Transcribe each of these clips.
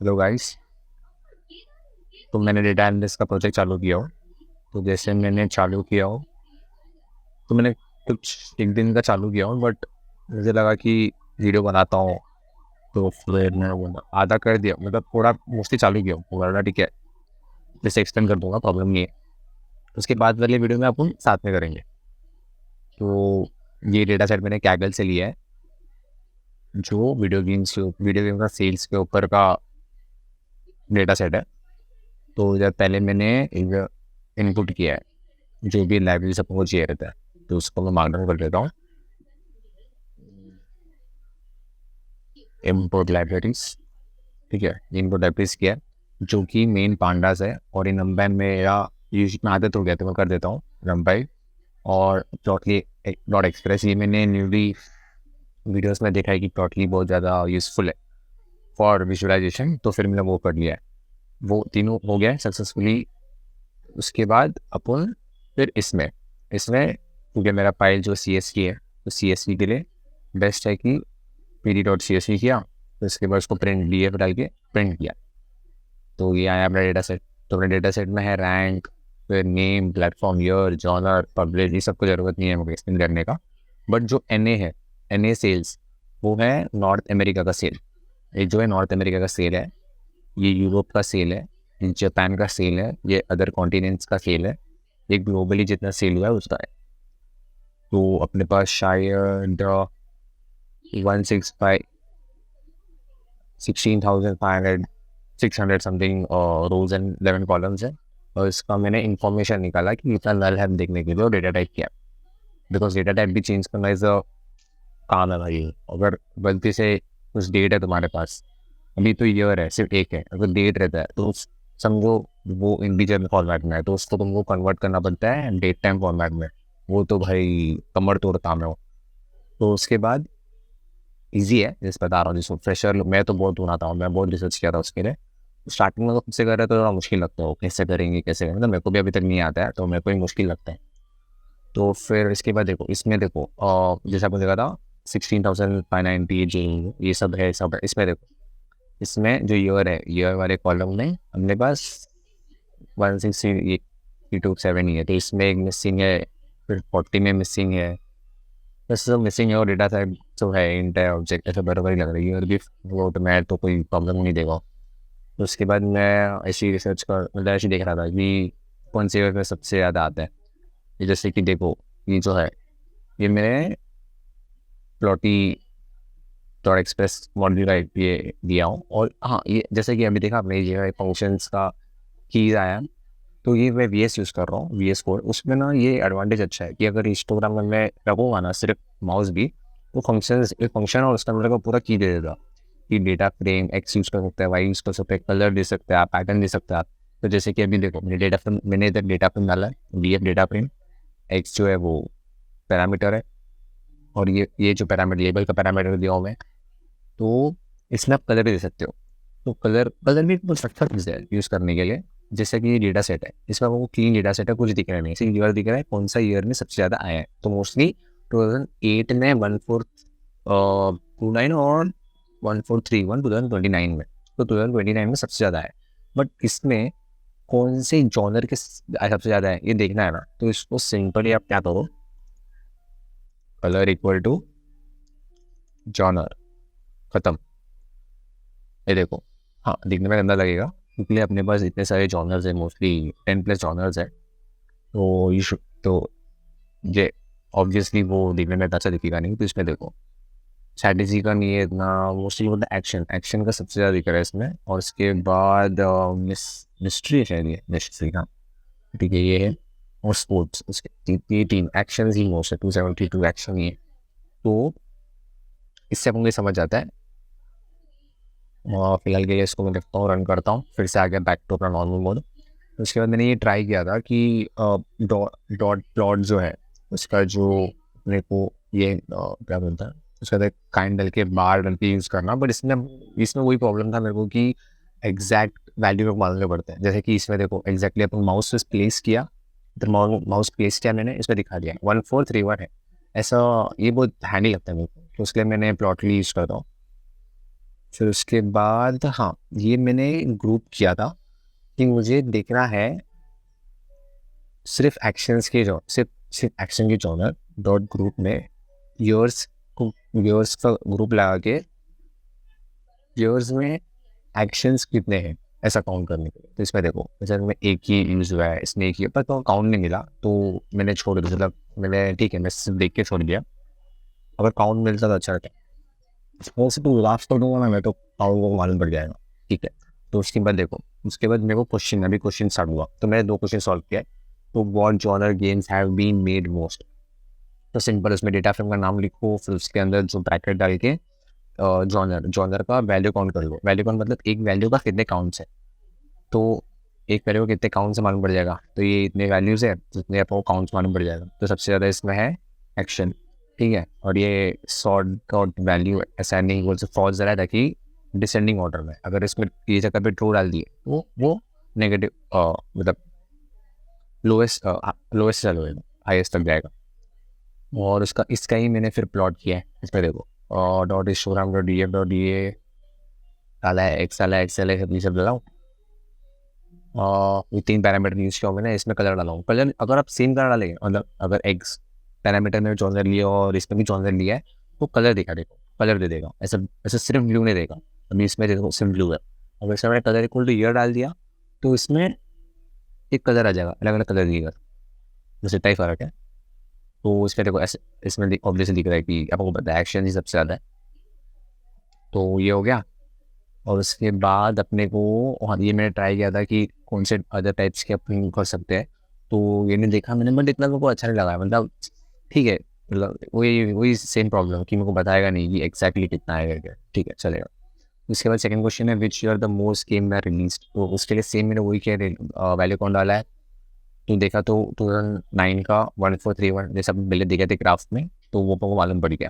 Hello guys. तो मैंने data analyst का प्रोजेक्ट चालू किया हो। तो जैसे मैंने चालू किया हो तो मैंने कुछ एक दिन का चालू किया हो, बट मुझे लगा कि वीडियो बनाता हूँ। तो फिर मैं बोला आधा कर दिया, मतलब थोड़ा मोस्टली चालू किया हूँ, बोला ठीक है जैसे एक्सप्लेन कर दूंगा, प्रॉब्लम नहीं है। उसके बाद वाले वीडियो में अपन साथ में करेंगे। तो ये डेटा सेट मैंने कैगल से लिया है, जो वीडियो गेम का सेल्स के ऊपर का डेटा सेट है। तो जब पहले मैंने इनपुट किया है, जो भी लाइब्रेरी से पहुँच चाहिए रहता है, तो उसको मैं मार्क डाउन कर देता हूँ। इम्पोर्ट लाइब्रेरीज, ठीक है, इम्पोर्ट लाइब्रेरीज किया है, जो कि मेन पांडास है। और इन नंबर मेरा यूज में आदत हो गया तो मैं कर देता हूँ रंबाई। और टोटली डॉट एक्सप्रेस, ये मैंने न्यूली वीडियोस में देखा है कि टोटली बहुत ज़्यादा यूज़फुल है फॉर विजुअलाइजेशन, तो फिर मैंने वो कर लिया है। वो तीनों हो गया सक्सेसफुली। उसके बाद अपन फिर इसमें इसमें क्योंकि मेरा फाइल जो CSV है, तो CSV के लिए बेस्ट है कि pd.csv किया, तो इसके बाद उसको प्रिंट DF डाल के प्रिंट किया। तो ये आया अपना डेटा सेट। तो अपने डेटा सेट में है रैंक, फिर name, platform, year, genre, publish, ये सब को ज़रूरत नहीं है मुझे एक्सप्लेन करने का। बट जो NA है, NA सेल्स, वो है नॉर्थ अमेरिका का सेल। ये जो है नॉर्थ अमेरिका का सेल है, ये यूरोप का सेल है, ये जापान का सेल है, ये अदर कॉन्टिनेंट्स का सेल है, ये ग्लोबली जितना सेल हुआ है उसका है। तो अपने पास शायद 165 16,500 600 समथिंग रोज एंड 11 कॉलम्स है। और इसका मैंने इंफॉर्मेशन निकाला कि इतना नल है देखने के लिए, और डेटा टाइप किया, बिकॉज डेटा टाइप भी चेंज करना इज अ काम है भाई। अगर गलती से कुछ डेट है तुम्हारे पास, अभी तो ईयर है सिर्फ एक है, अगर डेट रहता है तो समझो वो इंटीजर फॉर्मेट में है, तो उसको तुमको कन्वर्ट करना पड़ता है डेट टाइम फॉर्मेट में। वो तो भाई कमर तोड़ काम है वो। तो उसके बाद ईजी है, जैसे बता रहा हूँ, जिसको फ्रेशर मैं तो बहुत बनाता हूँ, मैं बहुत रिसर्च किया था उसके लिए। स्टार्टिंग में तो खुद से कर रहे तो थोड़ा मुश्किल लगता है, वो कैसे करेंगे कैसे करेंगे, मतलब मेरे को भी अभी तक नहीं आता है, तो मेरे को ही मुश्किल लगता है। तो फिर इसके बाद देखो, इसमें देखो जैसे आपको देखा था 16,590 जो ये सब है, सब है। इसमें देखो, इसमें जो ईयर है, ईयर वाले कॉलम में अपने पास 160 ही है, तो इसमें एक मिसिंग है, फिर 40 में मिसिंग है। बस सब मिसिंग है, और डेटा टाइप जो है इंट है, ऑब्जेक्ट ऐसे बराबर ही लग रही है, और भी वो तो मैं तो कोई प्रॉब्लम नहीं देगा। तो उसके बाद मैं ऐसी रिसर्च कर, मतलब ऐसे देख रहा था कि कौन से ईयर में सबसे ज़्यादा आता है। ये जैसे कि देखो, ये जो है, ये मैंने प्लॉटी डॉट एक्सप्रेस मॉड्यूल का ये दिया हूँ। और हाँ, ये जैसे कि अभी देखा आपने, ये जो है फंक्शंस का कीज आया, तो ये मैं VS यूज़ कर रहा हूँ, VS कोड। उसमें ना ये एडवांटेज अच्छा है कि अगर हिस्टोग्राम में मैं रखूँगा ना सिर्फ माउस भी, तो फंक्शन और उसका मेरे को पूरा की दे देगा कि डेटा फ्रेम X यूज़ कर सकता है, Y यूज़ कर सकते हैं, कलर दे सकते हैं आप, पैटर्न दे सकते हैं आप। तो जैसे कि अभी देखो, मैंने इधर डेटा फ्रेम डाला है, VF डेटा फ्रेम। X जो है वो पैरामीटर है, और ये जो पैरामीटर लेबल का पैरामीटर दिया हुआ है, तो इसमें आप कलर भी दे सकते हो। तो कलर भी एक अच्छा चीज़ है यूज़ करने के लिए। जैसे कि ये डेटा सेट है, इसमें वो क्लीन डेटा सेट है, कुछ दिख रहा नहीं, सिर्फ ईयर दिख रहा है, कौन सा ईयर में सबसे ज़्यादा आया है। तो मोस्टली 2008 में 1429 और 1431 2029 में, तो 2029 में सबसे ज़्यादा है। बट इसमें कौन से जॉनर के सबसे ज़्यादा है ये देखना है ना, तो इसको सिंपली आप क्या करो, कलर इक्वल टू जॉनर, खत्म। ये देखो, हाँ दिखने में गंदा लगेगा, क्योंकि अपने पास इतने सारे जॉनर्स हैं, मोस्टली 10+ जॉनर्स है। तो ये तो ये ऑब्वियसली वो दिखने में अच्छा दिखेगा नहीं। तो इसमें देखो, स्ट्रैटेजी का नहीं है इतना, मोस्टली मतलब एक्शन का सबसे ज़्यादा दिख रहा है इसमें। और इसके बाद मिस्ट्री है शायद, ये मिस्ट्री का, ठीक है, ये है। और स्पोर्ट्स, उसके ये 3 एक्शन ही मोस्ट है, 272 एक्शन ही है। तो इससे अपन को समझ जाता है। और फिलहाल के लिए इसको मैं देखता हूँ, रन करता हूँ, फिर से आ गया बैक टू अपना नॉर्मल मोड। तो उसके बाद मैंने ये ट्राई किया था कि डॉट प्लॉट जो है उसका, जो अपने को ये क्या बोलता है, उसका काइंड डल के बार डल के यूज़ करना। बट इसमें वही प्रॉब्लम था मेरे को कि एग्जैक्ट वैल्यू को मालूम पड़ते हैं। जैसे कि इसमें देखो, एग्जैक्टली अपन माउस पे प्लेस किया, तो माउस प्लेस किया मैंने, इसमें दिखा दिया 1431 है। ऐसा ये बहुत हैंडी लगता है मेरे को, तो इसलिए मैंने प्लॉटली यूज़ करता हूँ। फिर उसके बाद हाँ, ये मैंने ग्रुप किया था कि मुझे देखना है सिर्फ एक्शंस के जो सिर्फ एक्शन के जॉनर डॉट ग्रुप में ईयर्स को ईयर्स का ग्रुप लगा के ईयर्स में एक्शंस कितने हैं ऐसा काउंट करने के लिए। तो इसमें देखो जैसे में एक ही यूज हुआ है, इसमें एक ही, पर तो काउंट नहीं मिला तो मैंने छोड़ दिया, मतलब मैंने ठीक है मैं सिर्फ देख के छोड़ दिया। अगर काउंट मिलता तो अच्छा रहता। वैसे तो लास्ट कर दूंगा ना मैं, तो काउंट को मालूम पड़ जाएगा। ठीक है, तो उसके बाद देखो, उसके बाद मेरे को क्वेश्चन, अभी क्वेश्चन स्टार्ट हुआ तो मैंने 2 क्वेश्चन सॉल्व किया। तो what genre games have been made most. तो सिंपल, उसमें डेटा फ्रेम का नाम लिखो, फिर उसके अंदर जो ब्रैकेट डाल के जॉनर का वैल्यू काउंट कर लो। वैल्यू काउंट मतलब एक वैल्यू का कितने काउंट्स है, तो एक वैल्यू को कितने काउंट से मालूम पड़ जाएगा, तो ये इतने वैल्यूज है जितने आपको काउंट्स मालूम पड़ जाएगा। तो सबसे ज़्यादा इसमें है एक्शन। ठीक है, और ये सॉर्ट का वैल्यू असेंडिंग बोल से फॉल्स ज़रा ताकि डिसेंडिंग ऑर्डर में, अगर इसमें ये जगह पे ट्रू डाल दिए तो वो नेगेटिव मतलब लोएस्ट लोएस्ट चलो हाईएस्ट तक जाएगा। और उसका इसका ही मैंने फिर प्लॉट किया है। इसमें देखो डॉट स्टोराम dot D F dot D A डाला है, एक्स डाला है, एक्सएल है, सब डाला हूँ। ये 3 पैरामीटर यूज किया मैंने, इसमें कलर डाला हूँ। कलर अगर आप सेम कलर डालेंगे, मतलब अगर एक्स पैरामीटर में जॉनर लिया और इसमें भी जॉनर लिया है तो कलर दिखा, देखो कलर दे देगा। ऐसा ऐसा सिर्फ ब्लू नहीं देगा। अभी इसमें देखो सिर्फ ब्लू है, अगर इसमें मैंने कलर इक्वल टू ईयर डाल दिया तो इसमें एक कलर आ जाएगा, अलग अलग कलर दिएगा, बस इतना ही फर्क है। तो इसमें देखो ऐसे, इसमें ऑब्वियसली दिख रहा है कि आपको पता है एक्शन ही सबसे ज़्यादा है। तो ये हो गया। और उसके बाद अपने को, और ये मैंने ट्राई किया था कि कौन से अदर टाइप्स के अपन कर सकते हैं, तो ये नहीं देखा मैंने, बट इतना मेरे को अच्छा नहीं लगा। मतलब ठीक है, मतलब वही वही सेम प्रॉब्लम कि मेरे को बताएगा नहीं कि एग्जैक्टली कितना आएगा क्या। ठीक है, चलेगा। उसके बाद सेकंड क्वेश्चन है which year the most game में रिलीज। तो उसके लिए सेम मैंने वही किया, वैल्यू कौन डाला है। तो देखा तो 2009 का 1431 जैसा पहले देखा थे ग्राफ में, तो वो मेरे को मालूम पड़ गया।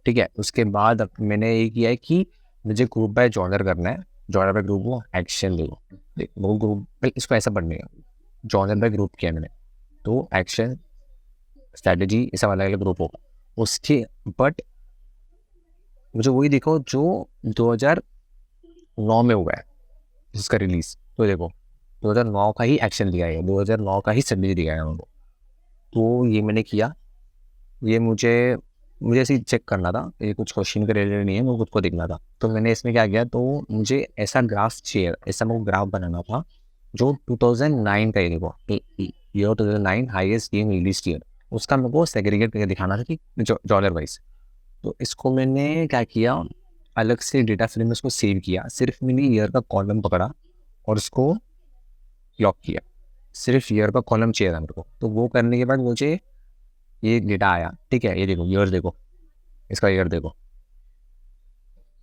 ठीक है, उसके बाद मैंने ये किया है कि मुझे ग्रुप बाय जॉनर करना है। जॉनर बाय ग्रुप वो एक्शन देखो, वो ग्रुप इसको ऐसा पढ़ने का, जॉनर बाय ग्रुप किया मैंने, तो एक्शन स्ट्रैटेजी ये सब अलग अलग ग्रुप होगा उसके। बट मुझे वही देखो जो 2009 में हुआ है जिसका रिलीज। तो देखो 2009 का ही एक्शन दिया है, 2009 का ही स्ट्रैटेजी दिया है उनको। तो ये मैंने किया। ये मुझे मुझे ऐसे ही चेक करना था, ये कुछ क्वेश्चन के रिलेटेड नहीं है, मुझे खुद को देखना था। तो मैंने इसमें क्या किया, तो मुझे ऐसा ग्राफ चाहिए, ऐसा मेरे को ग्राफ बनाना था जो 2009 का ही देखो, year 2009 highest game release year, उसका मेरे को सेग्रीगेट करके दिखाना था कि जॉनर वाइज। तो इसको मैंने क्या किया, अलग से डेटा फ्रेम में उसको सेव किया, सिर्फ मैंने ईयर का कॉलम पकड़ा और उसको लॉक किया। सिर्फ ईयर का कॉलम चाहिए था मेरे को। तो वो करने के बाद मुझे ये डेटा आया। ठीक है, ये देखो ईयर देखो, इसका ईयर देखो,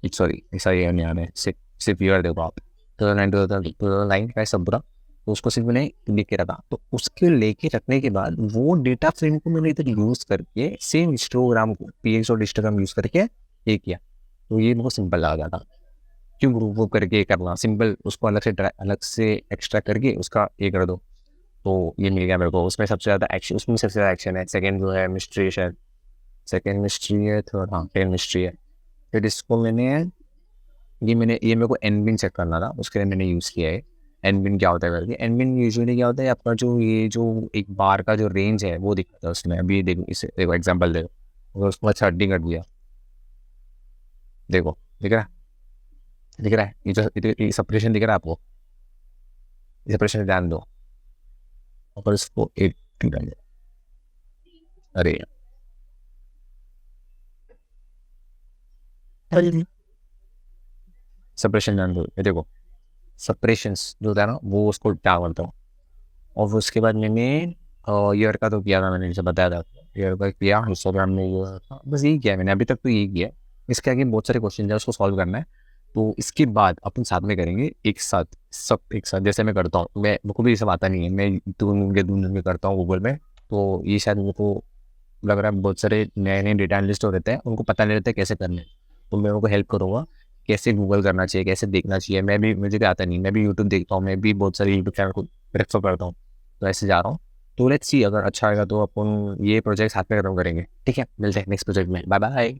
सॉरी इसका ईयर नहीं आ रहा है, सिर्फ ईयर देखो आप, 2009 का सब पूरा। तो उसको सिर्फ मैंने लिख के रखा। तो उसके लेके रखने के बाद वो डेटा फ्रेम को मैंने इधर यूज़ करके सेम हिस्टोग्राम को पीएक्स और हिस्टोग्राम यूज़ करके ये किया। तो ये मेरे को सिंपल लगा जाता, क्यों ग्रुप वो करके करना, सिंपल उसको अलग से एक्स्ट्रा करके उसका ये कर दो। तो ये मिल गया मेरे को। उसमें सबसे ज़्यादा एक्शन, उसमें सबसे ज़्यादा एक्शन है। सेकंड जो है मिस्ट्री, शायद सेकंड मिस्ट्री है, थर्ड हाँ टेन मिस्ट्री है। फिर इसको ये मेरे को एनबिन चेक करना था, उसके लिए मैंने यूज़ किया है। एनबिन क्या होता है करके, एनबिन यूजुअली क्या होता है, आपका जो ये जो एक बार का जो रेंज है वो दिखाता है उसमें। अभी देखो, इसे देखो एग्जाम्पल देखो, अगर उसको अच्छा हड्डी कर दिया, देखो दिख रहा है, दिख रहा है ये जो सेपरेशन दिख रहा है आपको, सेपरेशन ध्यान दो। अगर इसको 80 डाल दो, अरे सेपरेशन ध्यान दो, ये देखो सेपरेशंस जो होता है ना वो उसको क्या करता हूँ। और उसके बाद मैंने ईयर का तो किया था, मैंने जैसे बताया था ईयर का किया, इंस्टाग्राम में ईयर था, बस यही किया मैंने अभी तक, तो यही किया। इसके आगे बहुत सारे क्वेश्चन है उसको सॉल्व करना है। तो इसके बाद अपन साथ में करेंगे, एक साथ सब एक साथ, जैसे मैं करता हूँ। मेरे को भी ये सब आता नहीं है, मैं 2 दिन में करता हूँ गूगल में। तो ये शायद मेरे को लग रहा है बहुत सारे नए नए डेटा एनालिस्ट हो रहते हैं, उनको पता नहीं रहता है कैसे करने। तो मैं उनको हेल्प करूँगा कैसे गूगल करना चाहिए, कैसे देखना चाहिए। मुझे भी आता नहीं, मैं भी यूट्यूब देखता हूँ, मैं भी बहुत सारे यूट्यूब चैनल को प्रेफर करता हूँ। तो ऐसे जा रहा हूँ। तो लेट्स सी, अगर अच्छा आएगा तो अपन ये प्रोजेक्ट साथ में खत्म करेंगे। ठीक है, मिलते हैं नेक्स्ट प्रोजेक्ट में। Bye bye.